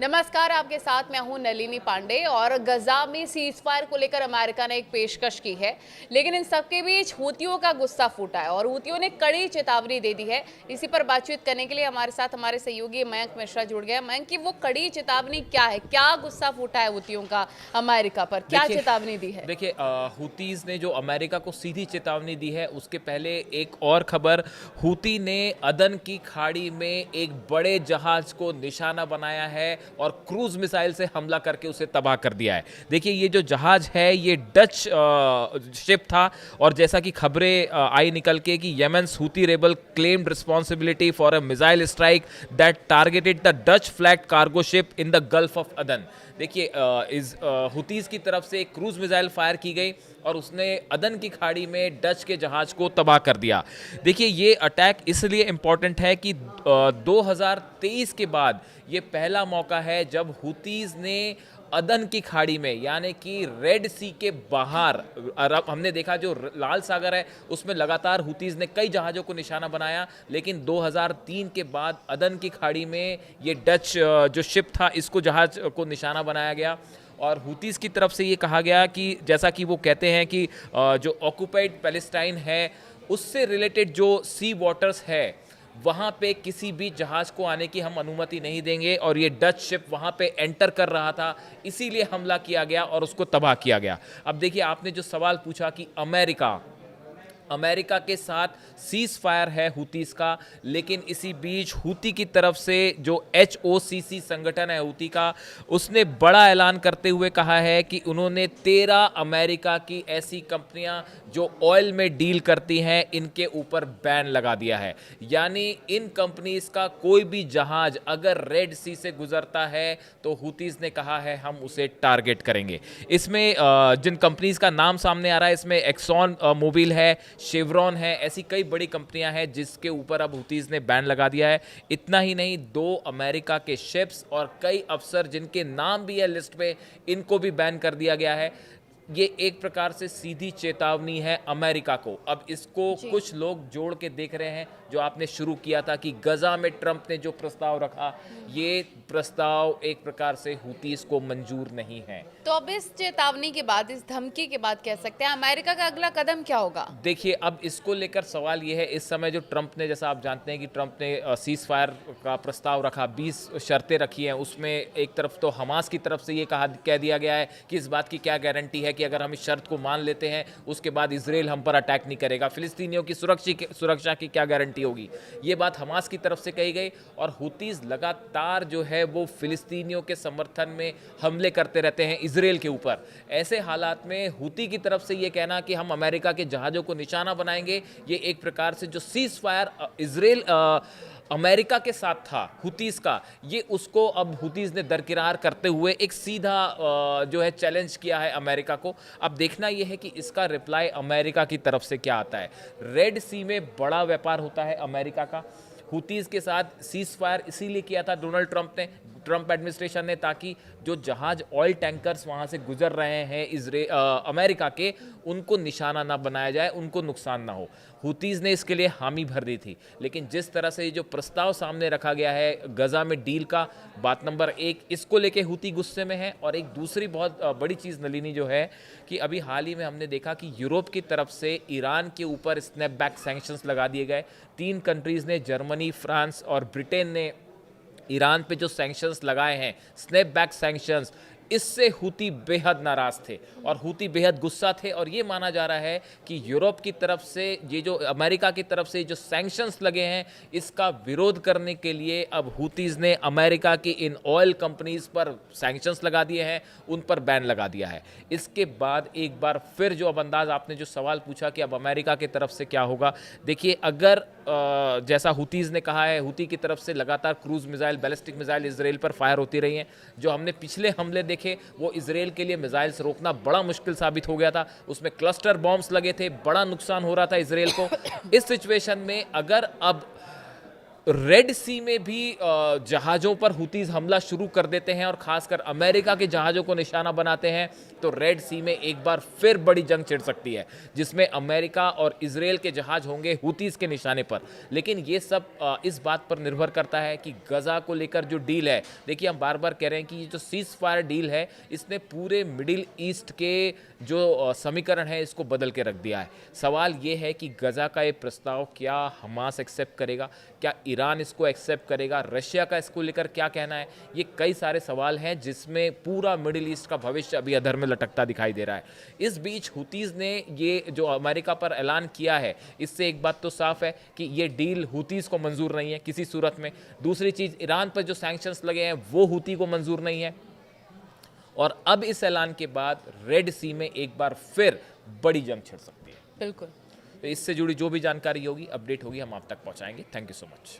नमस्कार, आपके साथ मैं हूं नलिनी पांडे। और गजा में सीज फायर को लेकर अमेरिका ने एक पेशकश की है, लेकिन इन सबके बीच हूतियों का गुस्सा फूटा है और हूतियों ने कड़ी चेतावनी दे दी है। इसी पर बातचीत करने के लिए हमारे साथ हमारे सहयोगी मयंक मिश्रा जुड़ गया। मयंक, की वो कड़ी चेतावनी क्या है? क्या गुस्सा फूटा है हूतियों का अमेरिका पर? क्या चेतावनी दी है? देखिए, हूतीज़ ने जो अमेरिका को सीधी चेतावनी दी है, उसके पहले एक और खबर। हूती ने अदन की खाड़ी में एक बड़े जहाज को निशाना बनाया है और क्रूज मिसाइल से हमला करके उसे तबाह कर दिया है। देखिए, ये जो जहाज है ये डच शिप था और जैसा कि खबरें आई निकल के कि येमेन्स Houthi rebel claimed responsibility for a missile strike that targeted the Dutch flag cargo ship in the gulf of अदन। देखिए, इस हुतीज़ की तरफ से एक क्रूज मिसाइल फायर की गई और उसने अदन की खाड़ी में डच के जहाज को तबाह कर दिया। देखिए, ये अटैक इसलिए इम्पॉर्टेंट है कि 2023 के बाद ये पहला मौका है जब हुतीज़ ने अदन की खाड़ी में, यानी कि रेड सी के बाहर, अरब हमने देखा जो लाल सागर है उसमें लगातार हुतीज़ ने कई जहाज़ों को निशाना बनाया, लेकिन 2003 के बाद अदन की खाड़ी में ये डच जो शिप था इसको जहाज़ को निशाना बनाया गया। और हुतीज़ की तरफ से ये कहा गया कि जैसा कि वो कहते हैं कि जो ऑक्यूपाइड पैलेस्टाइन है उससे रिलेटेड जो सी वाटर्स है वहाँ पे किसी भी जहाज़ को आने की हम अनुमति नहीं देंगे, और ये डच शिप वहाँ पे एंटर कर रहा था, इसीलिए हमला किया गया और उसको तबाह किया गया। अब देखिए, आपने जो सवाल पूछा कि अमेरिका के साथ सीज फायर है हुतीज़ का, लेकिन इसी बीच हुती की तरफ से जो HOCC संगठन है हुती का, उसने बड़ा ऐलान करते हुए कहा है कि उन्होंने 13 अमेरिका की ऐसी कंपनियां जो ऑयल में डील करती हैं इनके ऊपर बैन लगा दिया है। यानी इन कंपनीज का कोई भी जहाज अगर रेड सी से गुजरता है तो हुतीज़ ने कहा है हम उसे टारगेट करेंगे। इसमें जिन कंपनीज का नाम सामने आ रहा है, इसमें एक्सॉन मोबिल है, शेवरॉन है, ऐसी कई बड़ी कंपनियां हैं जिसके ऊपर अब हुतीज़ ने बैन लगा दिया है। इतना ही नहीं, 2 अमेरिका के शिप्स और कई अफसर जिनके नाम भी है लिस्ट पे, इनको भी बैन कर दिया गया है। ये एक प्रकार से सीधी चेतावनी है अमेरिका को। अब इसको कुछ लोग जोड़ के देख रहे हैं, जो आपने शुरू किया था कि गजा में ट्रंप ने जो प्रस्ताव रखा, ये प्रस्ताव एक प्रकार से हुतीज़ को मंजूर नहीं है। तो अब इस चेतावनी के बाद, इस धमकी के बाद कह सकते हैं अमेरिका का अगला कदम क्या होगा? देखिए, अब इसको लेकर सवाल ये है, इस समय जो ट्रंप ने, जैसा आप जानते हैं कि ट्रंप ने सीज फायर का प्रस्ताव रखा, 20 शर्तें रखी हैं। उसमें एक तरफ तो हमास की तरफ से ये कह दिया गया है कि इस बात की क्या गारंटी है कि अगर हम इस शर्त को मान लेते हैं उसके बाद इजराइल हम पर अटैक नहीं करेगा, फिलिस्तीनियों की सुरक्षा की क्या गारंटी होगी। ये बात हमास की तरफ से कही गई, और हुतीज़ लगातार जो है वो फिलिस्तीनियों के समर्थन में हमले करते रहते हैं इजराइल के ऊपर। ऐसे हालात में हुती की तरफ से ये कहना कि हम अमेरिका के जहाज़ों को निशाना बनाएंगे, ये एक प्रकार से जो सीज फायर इजराइल अमेरिका के साथ था हुतीज़ का, ये उसको अब हुतीज़ ने दरकिरार करते हुए एक सीधा जो है चैलेंज किया है अमेरिका को। अब देखना यह है कि इसका रिप्लाई अमेरिका की तरफ से क्या आता है। रेड सी में बड़ा व्यापार होता है अमेरिका का, हुतीज़ के साथ सीज फायर इसीलिए किया था ट्रंप एडमिनिस्ट्रेशन ने, ताकि जो जहाज ऑयल टैंकर्स वहाँ से गुजर रहे हैं अमेरिका के, उनको निशाना ना बनाया जाए, उनको नुकसान ना हो। हुतीज़ ने इसके लिए हामी भर दी थी, लेकिन जिस तरह से ये जो प्रस्ताव सामने रखा गया है गजा में डील का, बात नंबर 1, इसको लेके हुती गुस्से में है। और एक दूसरी बहुत बड़ी चीज़ नलिनी जो है कि अभी हाल ही में हमने देखा कि यूरोप की तरफ से ईरान के ऊपर स्नैपबैक सैंक्शंस लगा दिए गए। 3 कंट्रीज़ ने, जर्मनी, फ्रांस और ब्रिटेन ने ईरान पे जो सैंक्शंस लगाए हैं, स्नैपबैक सैंक्शंस, इससे हुती बेहद नाराज थे और हुती बेहद गुस्सा थे। और ये माना जा रहा है कि यूरोप की तरफ से, ये जो अमेरिका की तरफ से जो सैंक्शंस लगे हैं, इसका विरोध करने के लिए अब हुतीज़ ने अमेरिका की इन ऑयल कंपनीज पर सैंक्शंस लगा दिए हैं, उन पर बैन लगा दिया है। इसके बाद एक बार फिर जो अब अंदाज आपने जो सवाल पूछा कि अब अमेरिका की तरफ से क्या होगा, देखिए, अगर जैसा हुतीज़ ने कहा है, हुती की तरफ से लगातार cruise missile, ballistic missile Israel पर फायर होती रही हैं। जो हमने पिछले हमले देखे वो इजराइल के लिए मिसाइल्स रोकना बड़ा मुश्किल साबित हो गया था, उसमें क्लस्टर बॉम्ब्स लगे थे, बड़ा नुकसान हो रहा था इजराइल को। इस सिचुएशन में अगर अब रेड सी में भी जहाज़ों पर हुतीज हमला शुरू कर देते हैं और खासकर अमेरिका के जहाज़ों को निशाना बनाते हैं, तो रेड सी में एक बार फिर बड़ी जंग छिड़ सकती है, जिसमें अमेरिका और इजराइल के जहाज़ होंगे हुतीज के निशाने पर। लेकिन ये सब इस बात पर निर्भर करता है कि गजा को लेकर जो डील है, देखिए हम बार बार कह रहे हैं कि ये जो सीज फायर डील है, इसने पूरे मिडिल ईस्ट के जो समीकरण है इसको बदल के रख दिया है। सवाल ये है कि गजा का ये प्रस्ताव क्या हमास एक्सेप्ट करेगा, क्या ईरान इसको एक्सेप्ट करेगा, रशिया का इसको लेकर क्या कहना है, ये कई सारे सवाल हैं जिसमें पूरा मिडिल ईस्ट का भविष्य अभी अधर में लटकता दिखाई दे रहा है। इस बीच हुतीज ने ये जो अमेरिका पर ऐलान किया है, इससे एक बात तो साफ है कि ये डील हुतीज को मंजूर नहीं है किसी सूरत में। दूसरी चीज़, ईरान पर जो सैंक्शंस लगे हैं वो हुती को मंजूर नहीं है। और अब इस ऐलान के बाद रेड सी में एक बार फिर बड़ी जंग छिड़ सकती है। बिल्कुल। तो इससे जुड़ी जो भी जानकारी होगी, अपडेट होगी, हम आप तक पहुंचाएंगे। Thank you so much.